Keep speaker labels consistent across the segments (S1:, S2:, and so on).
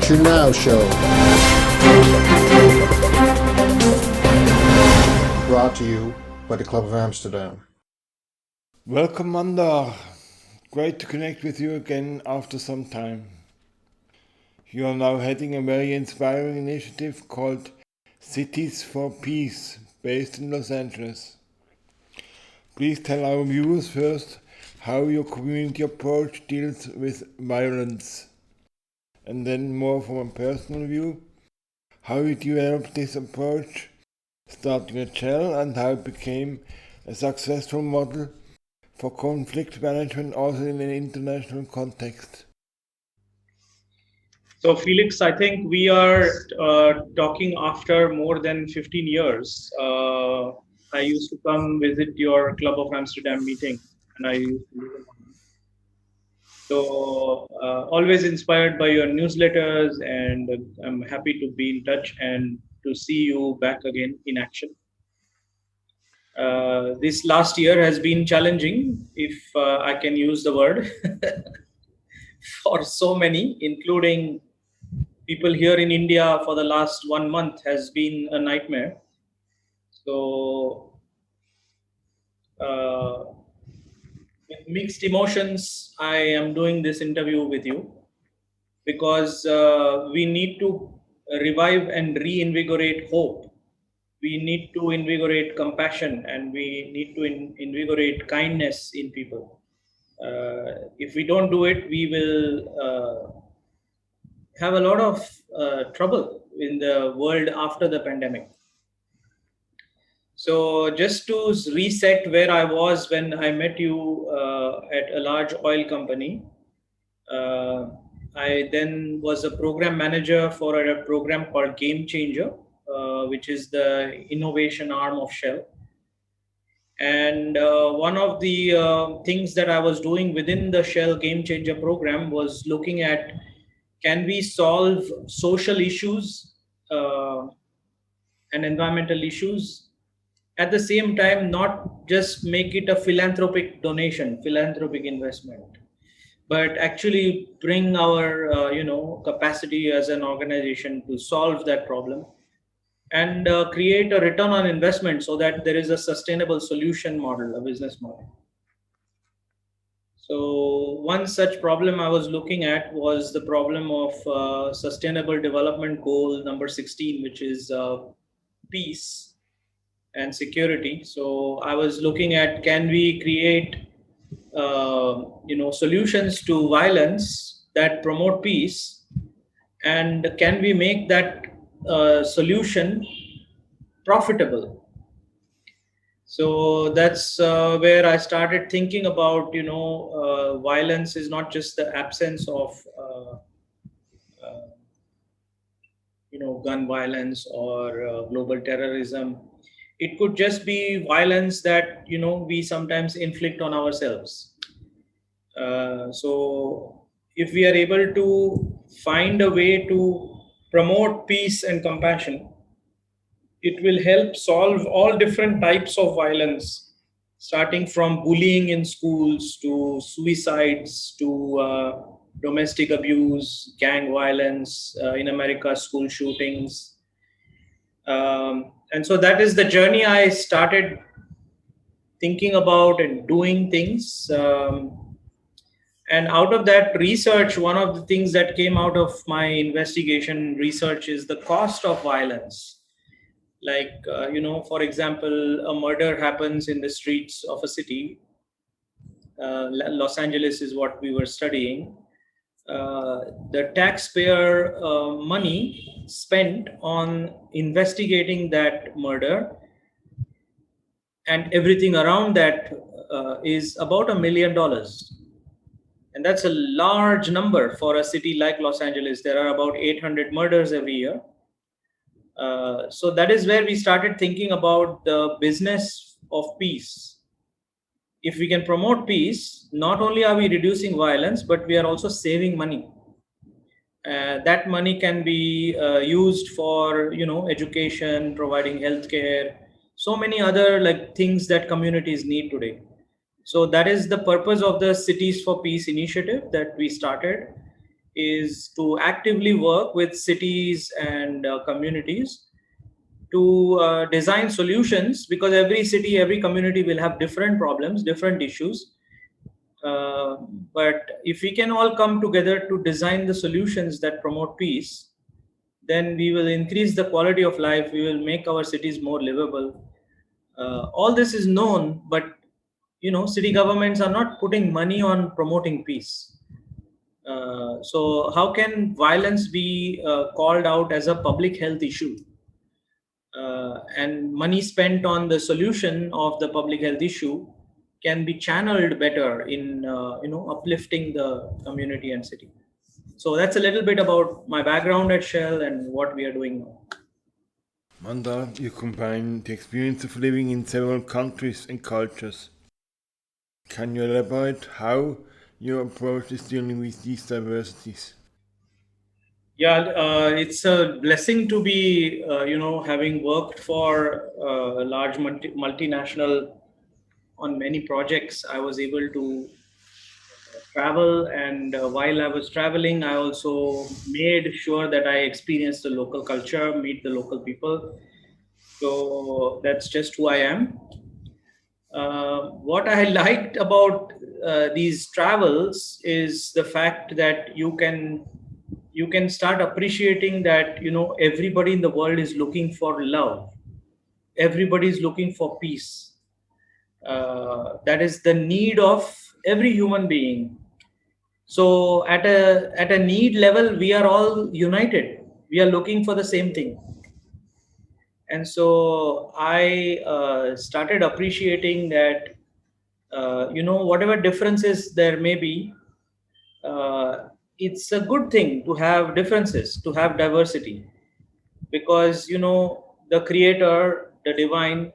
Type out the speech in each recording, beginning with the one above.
S1: To Now show. Brought to you by the Club of Amsterdam.
S2: Welcome, Mandar. Great to connect with you again after some time. You are now heading a very inspiring initiative called Cities for Peace, based in Los Angeles. Please tell our viewers first how your community approach deals with violence, and then more from a personal view, how you developed this approach, starting a shell, and how it became a successful model for conflict management also in an international context.
S3: So, Felix, I think we are talking after more than 15 years. I used to come visit your Club of Amsterdam meeting, and I used to live in London. So, always inspired by your newsletters, and I'm happy to be in touch and to see you back again in action. This last year has been challenging, if I can use the word, for so many, including people here in India. For the last 1 month has been a nightmare. So, with mixed emotions, I am doing this interview with you because we need to revive and reinvigorate hope. We need to invigorate compassion, and we need to invigorate kindness in people. If we don't do it, we will have a lot of trouble in the world after the pandemic. So, just to reset where I was when I met you at a large oil company, I then was a program manager for a program called Game Changer, which is the innovation arm of Shell. And one of the things that I was doing within the Shell Game Changer program was looking at, can we solve social issues and environmental issues at the same time, not just make it a philanthropic donation, philanthropic investment, but actually bring our capacity as an organization to solve that problem and create a return on investment so that there is a sustainable solution model, a business model. So one such problem I was looking at was the problem of sustainable development goal number 16, which is peace and security. So I was looking at, can we create solutions to violence that promote peace, and can we make that solution profitable? So that's where I started thinking about, violence is not just the absence of gun violence or global terrorism. It could just be violence that we sometimes inflict on ourselves. So if we are able to find a way to promote peace and compassion, it will help solve all different types of violence, starting from bullying in schools to suicides to domestic abuse, gang violence, in America, school shootings. And so that is the journey I started thinking about and doing things. And out of that research, one of the things that came out of my investigation research is the cost of violence. Like, for example, a murder happens in the streets of a city. Los Angeles is what we were studying. The taxpayer money spent on investigating that murder and everything around that is about $1 million. And that's a large number for a city like Los Angeles. There are about 800 murders every year. So that is where we started thinking about the business of peace. If we can promote peace, not only are we reducing violence, but we are also saving money. That money can be used for, education, providing healthcare, so many other like things that communities need today. So that is the purpose of the Cities for Peace initiative that we started. is to actively work with cities and communities to design solutions, because every city, every community will have different problems, different issues. Uh, but if we can all come together to design the solutions that promote peace, then we will increase the quality of life. We will make our cities more livable. All this is known, but city governments are not putting money on promoting peace. So how can violence be called out as a public health issue? And money spent on the solution of the public health issue can be channeled better in uplifting the community and city. So that's a little bit about my background at Shell and what we are doing now.
S2: Mandar, you combine the experience of living in several countries and cultures. Can you elaborate how your approach is dealing with these diversities?
S3: Yeah, it's a blessing to be, having worked for a large multinational on many projects. I was able to travel, and while I was traveling, I also made sure that I experienced the local culture, meet the local people. So that's just who I am. What I liked about these travels is the fact that you can start appreciating that everybody in the world is looking for love. Everybody is looking for peace. That is the need of every human being. So at a need level, we are all united. We are looking for the same thing. And so I started appreciating that whatever differences there may be, uh, it's a good thing to have differences, to have diversity, because the creator, the divine,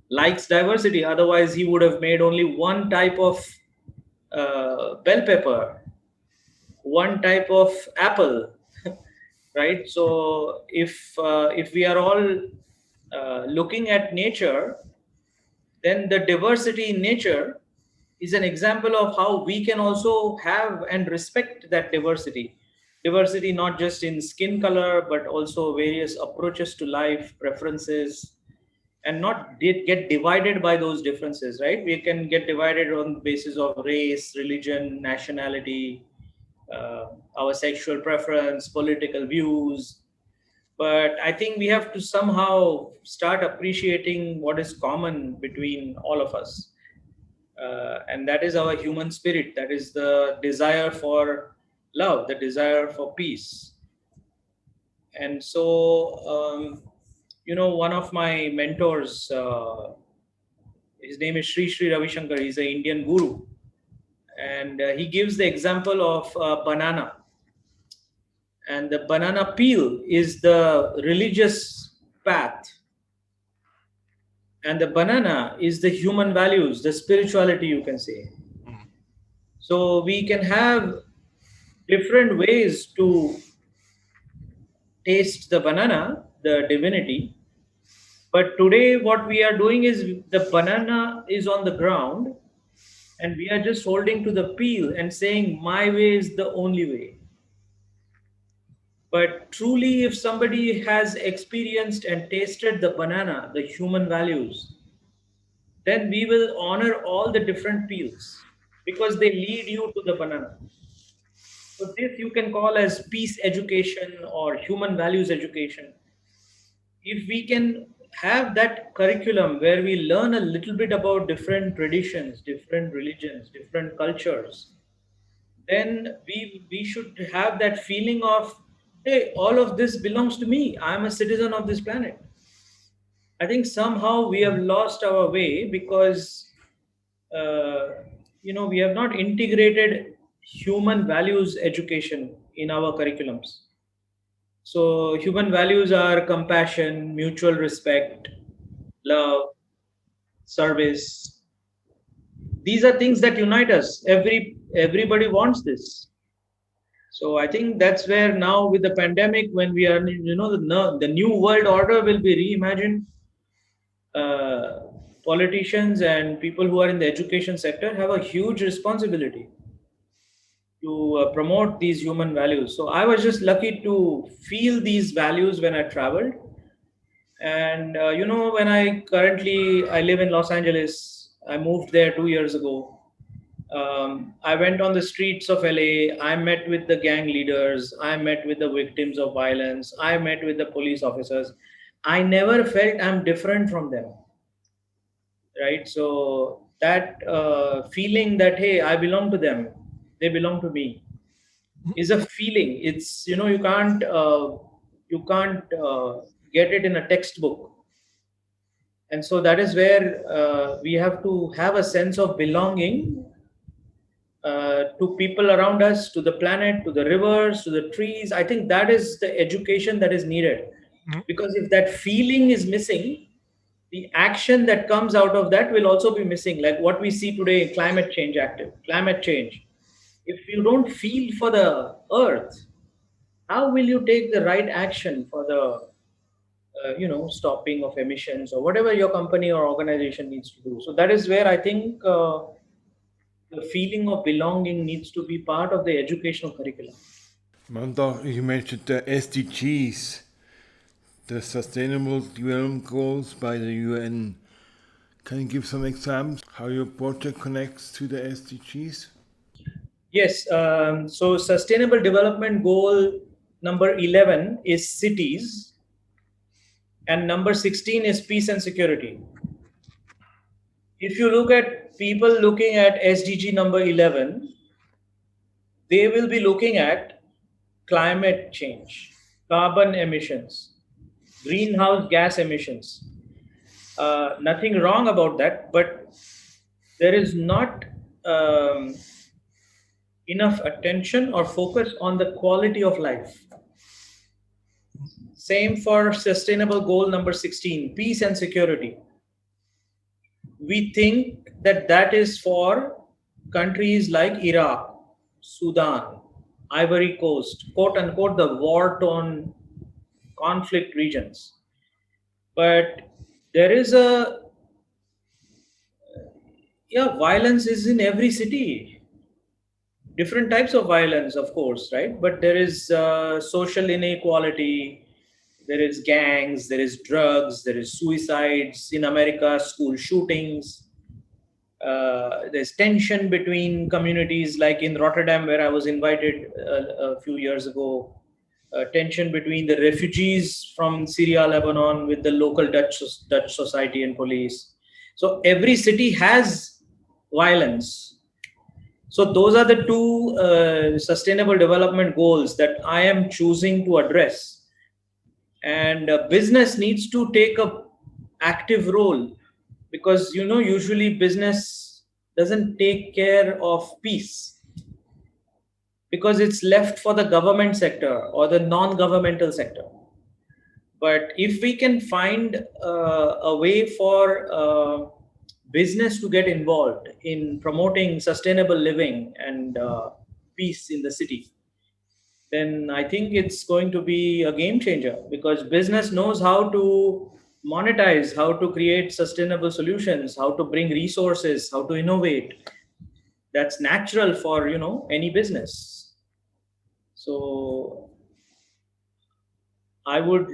S3: likes diversity. Otherwise he would have made only one type of bell pepper, one type of apple, right? So if we are all looking at nature, then the diversity in nature is an example of how we can also have and respect that diversity, not just in skin color but also various approaches to life, preferences, and not get divided by those differences, right? We can get divided on the basis of race, religion, nationality, uh, our sexual preference, political views. But I think we have to somehow start appreciating what is common between all of us. And that is our human spirit. That is the desire for love, the desire for peace. And so, one of my mentors, his name is Sri Ravi Shankar. He's an Indian guru. And he gives the example of a banana. And the banana peel is the religious path, and the banana is the human values, the spirituality, you can say. So we can have different ways to taste the banana, the divinity. But today, what we are doing is the banana is on the ground, and we are just holding to the peel and saying, my way is the only way. But truly, if somebody has experienced and tasted the banana, the human values, then we will honor all the different peels because they lead you to the banana. So this you can call as peace education or human values education. If we can have that curriculum where we learn a little bit about different traditions, different religions, different cultures, then we should have that feeling of, hey, all of this belongs to me. I'm a citizen of this planet. I think somehow we have lost our way because uh, we have not integrated human values education in our curriculums. So human values are compassion, mutual respect, love, service. These are things that unite us. Everybody wants this. So I think that's where now with the pandemic, when we are, the new world order will be reimagined. Uh, Politicians and people who are in the education sector have a huge responsibility. promote these human values. So I was just lucky to feel these values when I traveled. And when I live in Los Angeles. I moved there 2 years ago. I went on the streets of LA. I met with the gang leaders. I met with the victims of violence. I met with the police officers. I never felt I'm different from them, right? So that feeling that, hey, I belong to them, they belong to me, is a feeling. It's, you can't get it in a textbook. And so that is where we have to have a sense of belonging to people around us, to the planet, to the rivers, to the trees. I think that is the education that is needed. Because if that feeling is missing, the action that comes out of that will also be missing. Like what we see today in climate change. If you don't feel for the earth, how will you take the right action for the stopping of emissions or whatever your company or organization needs to do? So that is where I think the feeling of belonging needs to be part of the educational curriculum.
S2: Mandar, you mentioned the SDGs, the Sustainable Development Goals by the UN. Can you give some examples how your project connects to the SDGs?
S3: Yes. So sustainable development goal number 11 is cities, and number 16 is peace and security. If you look at people looking at SDG number 11, they will be looking at climate change, carbon emissions, greenhouse gas emissions. Nothing wrong about that, but there is not um, enough attention or focus on the quality of life. Same for sustainable goal number 16, peace and security. We think that that is for countries like Iraq, Sudan, Ivory Coast, quote unquote, the war torn conflict regions. But there is violence is in every city. Different types of violence, of course, right? But there is social inequality, there is gangs, there is drugs, there is suicides in America, school shootings. There's tension between communities, like in Rotterdam, where I was invited a few years ago. Tension between the refugees from Syria, Lebanon, with the local Dutch society and police. So every city has violence. So those are the two sustainable development goals that I am choosing to address. And business needs to take a active role, because usually business doesn't take care of peace, because it's left for the government sector or the non-governmental sector. But if we can find a way for business to get involved in promoting sustainable living and peace in the city, then I think it's going to be a game changer, because business knows how to monetize, how to create sustainable solutions, how to bring resources, how to innovate. That's natural for any business. So I would,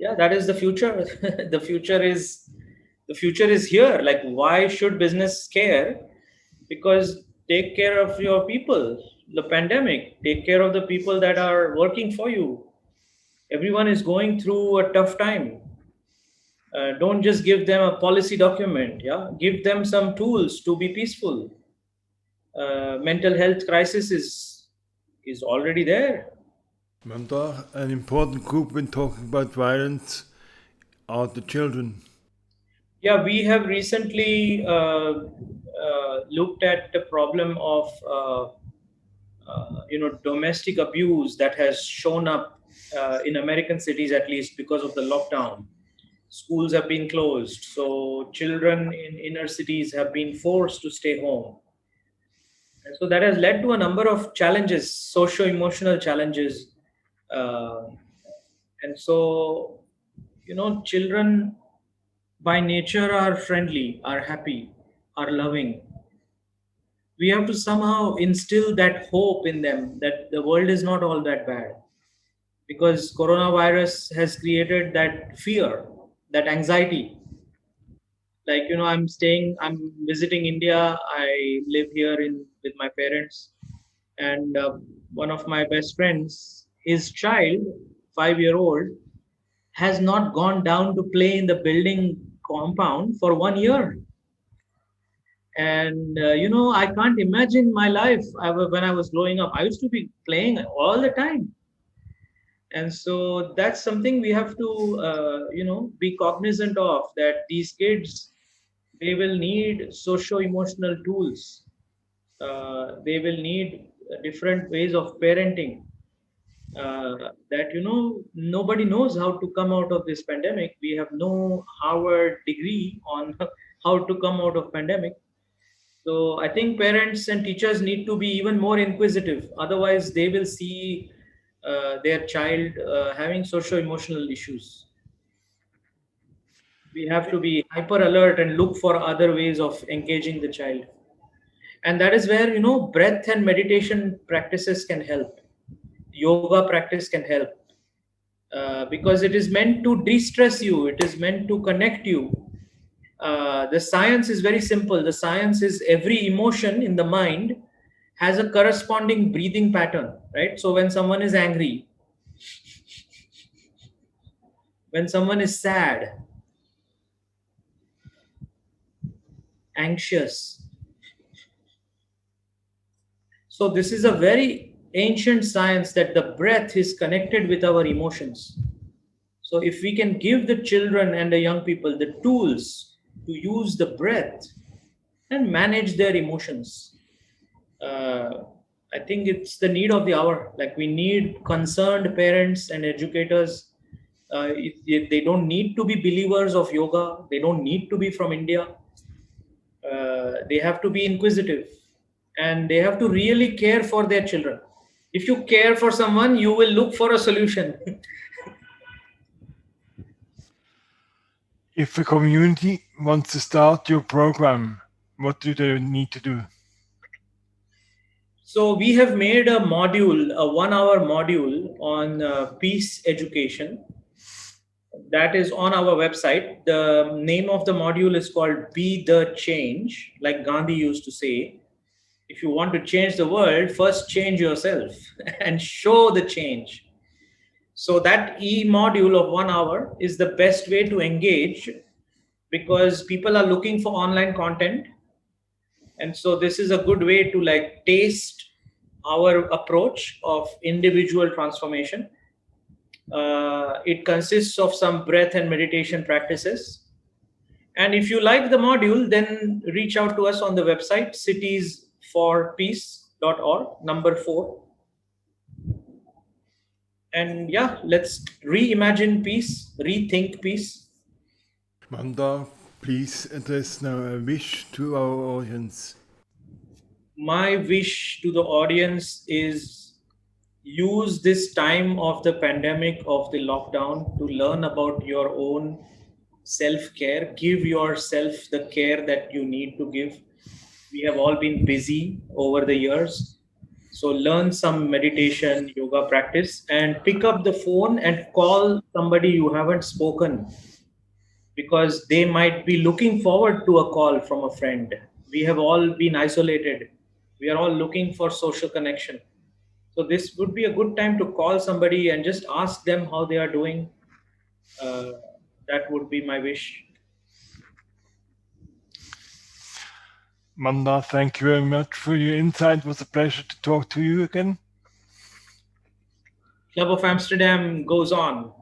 S3: yeah, that is the future. The future is here. Like, why should business care? Because take care of your people. The pandemic, take care of the people that are working for you. Everyone is going through a tough time. Don't just give them a policy document. Yeah, give them some tools to be peaceful. Mental health crisis is already there.
S2: Mandar, an important group when talking about violence are the children.
S3: Yeah, we have recently looked at the problem of domestic abuse that has shown up in American cities, at least because of the lockdown. Schools have been closed, so children in inner cities have been forced to stay home. And so that has led to a number of challenges, socio-emotional challenges. Uh, and so, children by nature are friendly, are happy, are loving. We have to somehow instill that hope in them that the world is not all that bad, because coronavirus has created that fear, that anxiety. Like, I'm visiting India. I live here in with my parents, and one of my best friends, his child, 5-year old, has not gone down to play in the building compound for 1 year. And I can't imagine my life. When I was growing up, I used to be playing all the time. And so that's something we have to be cognizant of, that these kids, they will need socio emotional tools. They will need different ways of parenting, that nobody knows how to come out of this pandemic. We have no Harvard degree on how to come out of pandemic. So I think parents and teachers need to be even more inquisitive. Otherwise, they will see their child having socio emotional issues. We have to be hyper alert and look for other ways of engaging the child. And that is where breath and meditation practices can help. Yoga practice can help, because it is meant to de-stress you. It is meant to connect you. The science is very simple. The science is every emotion in the mind has a corresponding breathing pattern, right? So when someone is angry, when someone is sad, anxious, so this is a very ancient science, that the breath is connected with our emotions. So if we can give the children and the young people the tools to use the breath and manage their emotions, uh, I think it's the need of the hour. Like, we need concerned parents and educators. They don't need to be believers of yoga. They don't need to be from India. They have to be inquisitive, and they have to really care for their children. If you care for someone, you will look for a solution.
S2: If a community wants to start your program, what do they need to do?
S3: So we have made a module, a 1 hour module on peace education, that is on our website. The name of the module is called Be the Change, like Gandhi used to say. If you want to change the world, first change yourself and show the change. So that module of 1 hour is the best way to engage, because people are looking for online content. And so this is a good way to like taste our approach of individual transformation. It consists of some breath and meditation practices. And if you like the module, then reach out to us on the website, citiesforpeace.org, number 4. And yeah, let's reimagine peace, rethink peace.
S2: Mandar, please address now a wish to our audience.
S3: My wish to the audience is, use this time of the pandemic, of the lockdown, to learn about your own self care. Give yourself the care that you need to give. We have all been busy over the years. So learn some meditation, yoga practice, and pick up the phone and call somebody you haven't spoken, because they might be looking forward to a call from a friend. We have all been isolated. We are all looking for social connection. So this would be a good time to call somebody and just ask them how they are doing. Uh, that would be my wish.
S2: Mandar, thank you very much for your insight. It was a pleasure to talk to you again.
S3: Club of Amsterdam goes on.